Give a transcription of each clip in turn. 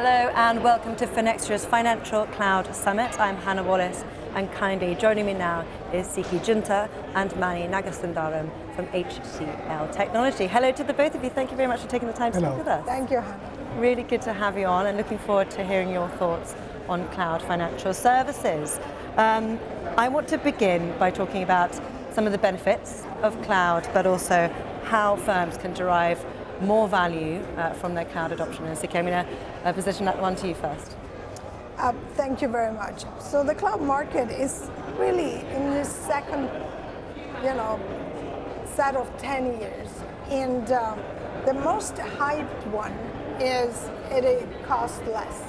Hello and welcome to Finextra's Financial Cloud Summit. I'm Hannah Wallace, and kindly joining me now is Siki Giunta and Mani Nagasundaram from HCLTech. Hello to the both of you. Thank you very much for taking the time to speak with us. Thank you, Hannah. Really good to have you on, and looking forward to hearing your thoughts on cloud financial services. I want to begin by talking about some of the benefits of cloud, but also how firms can derive more value from their cloud adoption. And Siki, I'm going to position that one to you first. Thank you very much. So the cloud market is really in this second, set of 10 years. And the most hyped one is it costs less.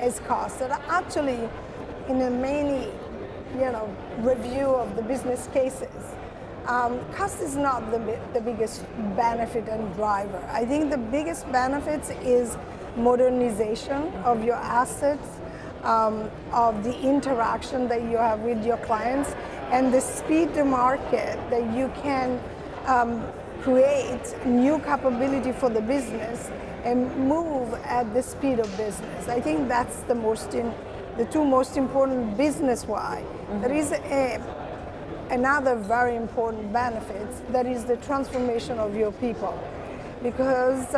It's cost. And actually, in a many, review of the business cases, cost is not the biggest benefit and driver. I think the biggest benefit is modernization of your assets, of the interaction that you have with your clients, and the speed to market that you can create new capability for the business and move at the speed of business. I think that's the two most important business-wise. Mm-hmm. There is another very important benefit, that is the transformation of your people, because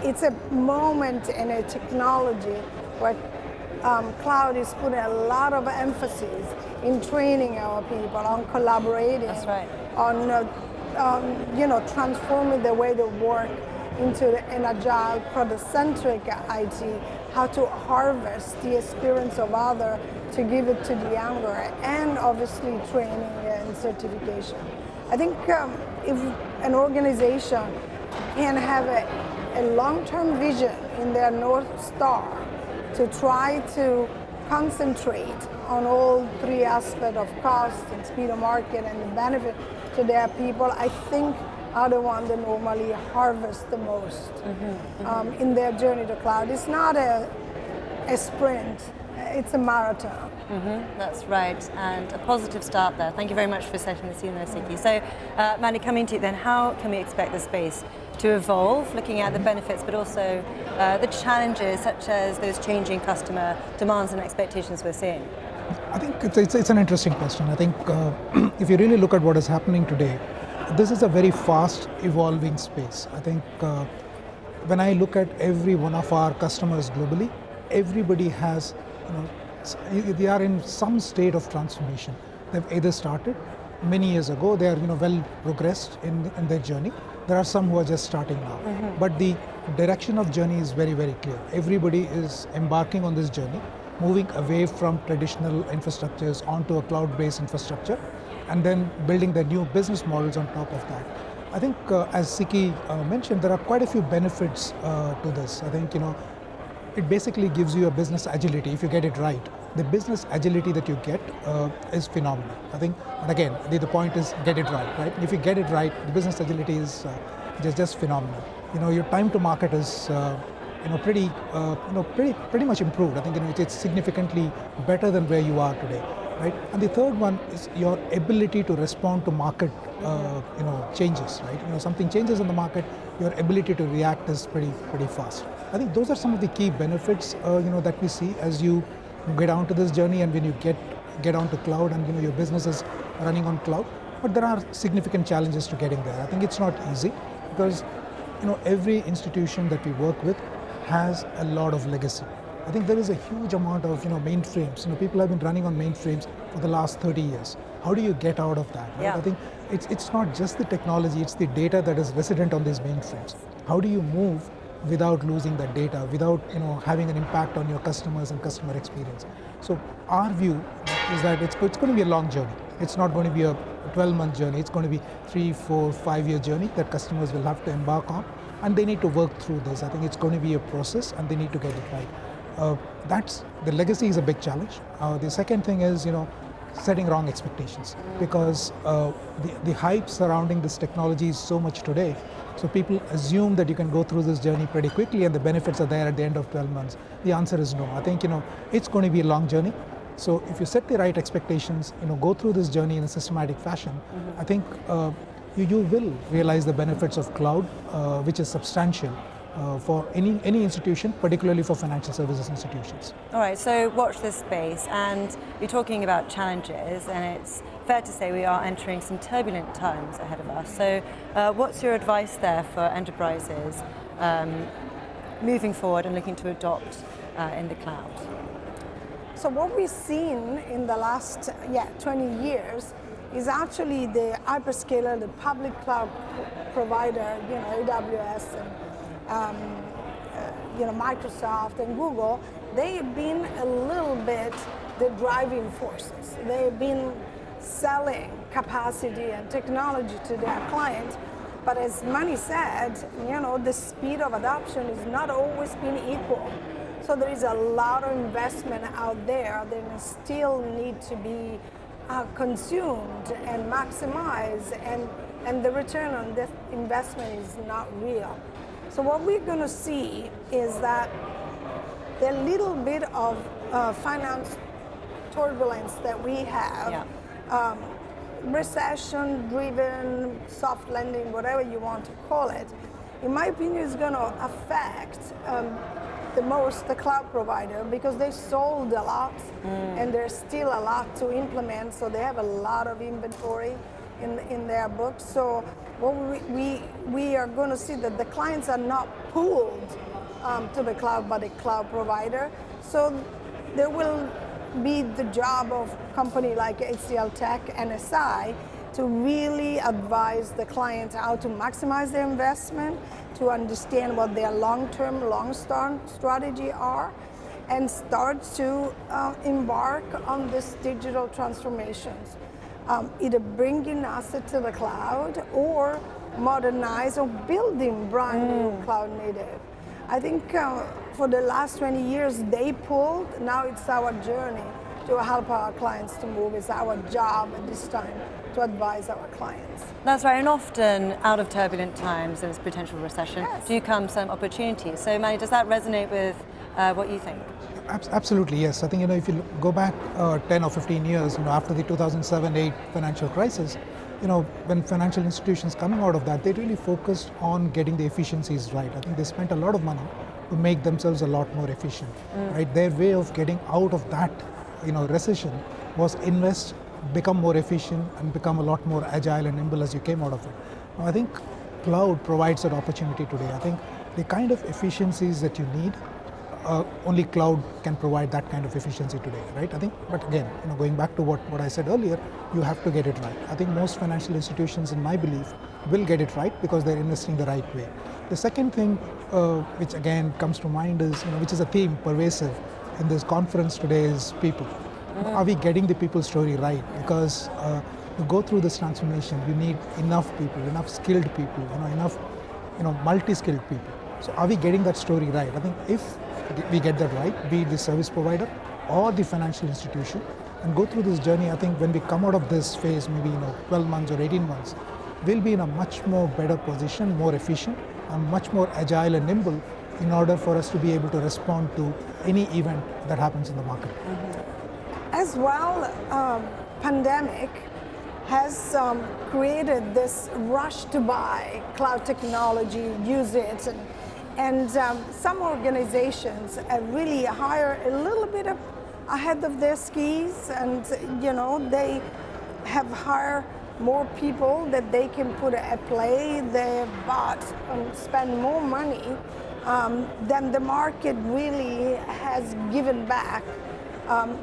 it's a moment in a technology where cloud is putting a lot of emphasis in training our people, on collaborating. That's right. On transforming the way they work into an agile, product-centric IT, how to harvest the experience of others to give it to the younger, and obviously training and certification. I think if an organization can have a long-term vision in their North Star to try to concentrate on all three aspects of cost and speed of market and the benefit to their people, I think are the ones that normally harvest the most in their journey to cloud. It's not a sprint, it's a marathon. That's right, and a positive start there. Thank you very much for setting the scene there, Siki. So, Mani, coming to you then, how can we expect the space to evolve, looking at the benefits, but also the challenges, such as those changing customer demands and expectations we're seeing? I think it's an interesting question. I think if you really look at what is happening today, this is a very fast evolving space. I think when I look at every one of our customers globally, everybody has, they are in some state of transformation. They've either started many years ago, they are well progressed in their journey. There are some who are just starting now. But the direction of journey is very, very clear. Everybody is embarking on this journey, moving away from traditional infrastructures onto a cloud-based infrastructure, and then building their new business models on top of that. I think as Siki mentioned, there are quite a few benefits to this. I think it basically gives you a business agility if you get it right. The business agility that you get is phenomenal. I think, and again, the point is get it right? If you get it right, the business agility is just phenomenal. Your time to market is pretty much improved. I think it's significantly better than where you are today. Right? And the third one is your ability to respond to market changes. Right? Something changes in the market, your ability to react is pretty fast. I think those are some of the key benefits that we see as you get onto this journey, and when you get onto cloud and your business is running on cloud. But there are significant challenges to getting there. I think it's not easy because every institution that we work with has a lot of legacy. I think there is a huge amount of mainframes. People have been running on mainframes for the last 30 years. How do you get out of that? Right? Yeah. I think it's not just the technology, it's the data that is resident on these mainframes. How do you move without losing that data, without having an impact on your customers and customer experience? So our view is that it's going to be a long journey. It's not going to be a 12-month journey. It's going to be 3, 4, 5-year journey that customers will have to embark on, and they need to work through this. I think it's going to be a process, and they need to get it right. The legacy is a big challenge. The second thing is, setting wrong expectations, because the hype surrounding this technology is so much today. So people assume that you can go through this journey pretty quickly and the benefits are there at the end of 12 months. The answer is no. I think, it's going to be a long journey. So if you set the right expectations, go through this journey in a systematic fashion, I think you will realize the benefits of cloud, which is substantial. for any institution, particularly for financial services institutions. All right, so watch this space, and you're talking about challenges, and it's fair to say we are entering some turbulent times ahead of us. So what's your advice there for enterprises moving forward and looking to adopt in the cloud? So what we've seen in the last 20 years is actually the hyperscaler, the public cloud provider, AWS and Microsoft and Google, they have been a little bit the driving forces. They've been selling capacity and technology to their clients, but as Mani said, the speed of adoption has not always been equal. So there is a lot of investment out there that still need to be consumed and maximized, and the return on this investment is not real. So what we're going to see is that the little bit of finance turbulence that we have, recession-driven, soft landing, whatever you want to call it, in my opinion, is going to affect the most the cloud provider, because they sold a lot and there's still a lot to implement, so they have a lot of inventory in their books. So what we are going to see that the clients are not pulled to the cloud by the cloud provider. So there will be the job of company like HCLTech and SI to really advise the clients how to maximize their investment, to understand what their long-term strategy are, and start to embark on this digital transformations. Either bringing assets to the cloud or modernize or building brand new cloud native. I think for the last 20 years they pulled, now it's our journey to help our clients to move. It's our job at this time to advise our clients. That's right, and often out of turbulent times and potential recession do come some opportunities. So Mani, does that resonate with what you think? Absolutely, yes. I think if you go back 10 or 15 years, after the 2007-8 financial crisis, when financial institutions coming out of that, they really focused on getting the efficiencies right. I think they spent a lot of money to make themselves a lot more efficient. Right, their way of getting out of that, recession was invest, become more efficient, and become a lot more agile and nimble as you came out of it. Now, I think cloud provides that opportunity today. I think the kind of efficiencies that you need, only cloud can provide that kind of efficiency today, right? I think, but again, going back to what I said earlier, you have to get it right. I think most financial institutions, in my belief, will get it right because they're investing the right way. The second thing, which again comes to mind is, which is a theme pervasive in this conference today, is people. Are we getting the people story right? Because to go through this transformation, you need enough people, enough skilled people, enough, multi-skilled people. So are we getting that story right? I think if we get that right, be it the service provider or the financial institution, and go through this journey, I think when we come out of this phase, maybe 12 months or 18 months, we'll be in a much more better position, more efficient, and much more agile and nimble in order for us to be able to respond to any event that happens in the market. As well, pandemic has created this rush to buy cloud technology, use it, and some organizations really hire a little bit ahead of their skis, and they have hired more people that they can put at play. They bought and spend more money than the market really has given back,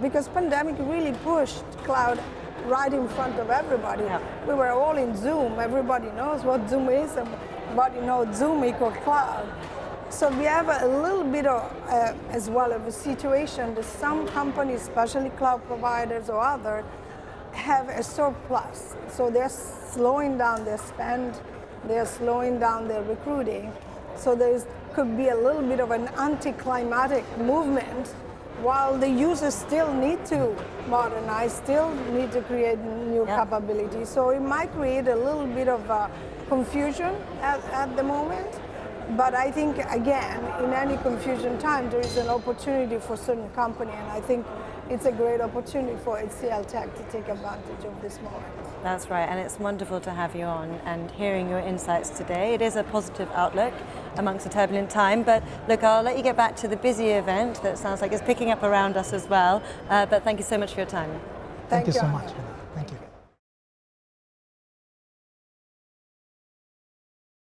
because pandemic really pushed cloud right in front of everybody. We were all in Zoom. Everybody knows what Zoom is. Everybody knows Zoom equals cloud. So we have a little bit of, as well of a situation that some companies, especially cloud providers or others, have a surplus. So they're slowing down their spend, they're slowing down their recruiting. So could be a little bit of an anticlimactic movement, while the users still need to modernize, still need to create new capabilities. So it might create a little bit of confusion at the moment. But I think, again, in any confusion time, there is an opportunity for certain company, and I think it's a great opportunity for HCLTech to take advantage of this moment. That's right, and it's wonderful to have you on and hearing your insights today. It is a positive outlook amongst a turbulent time, but look, I'll let you get back to the busy event that sounds like it's picking up around us as well, but thank you so much for your time. Thank you so Anna. much. Thank you.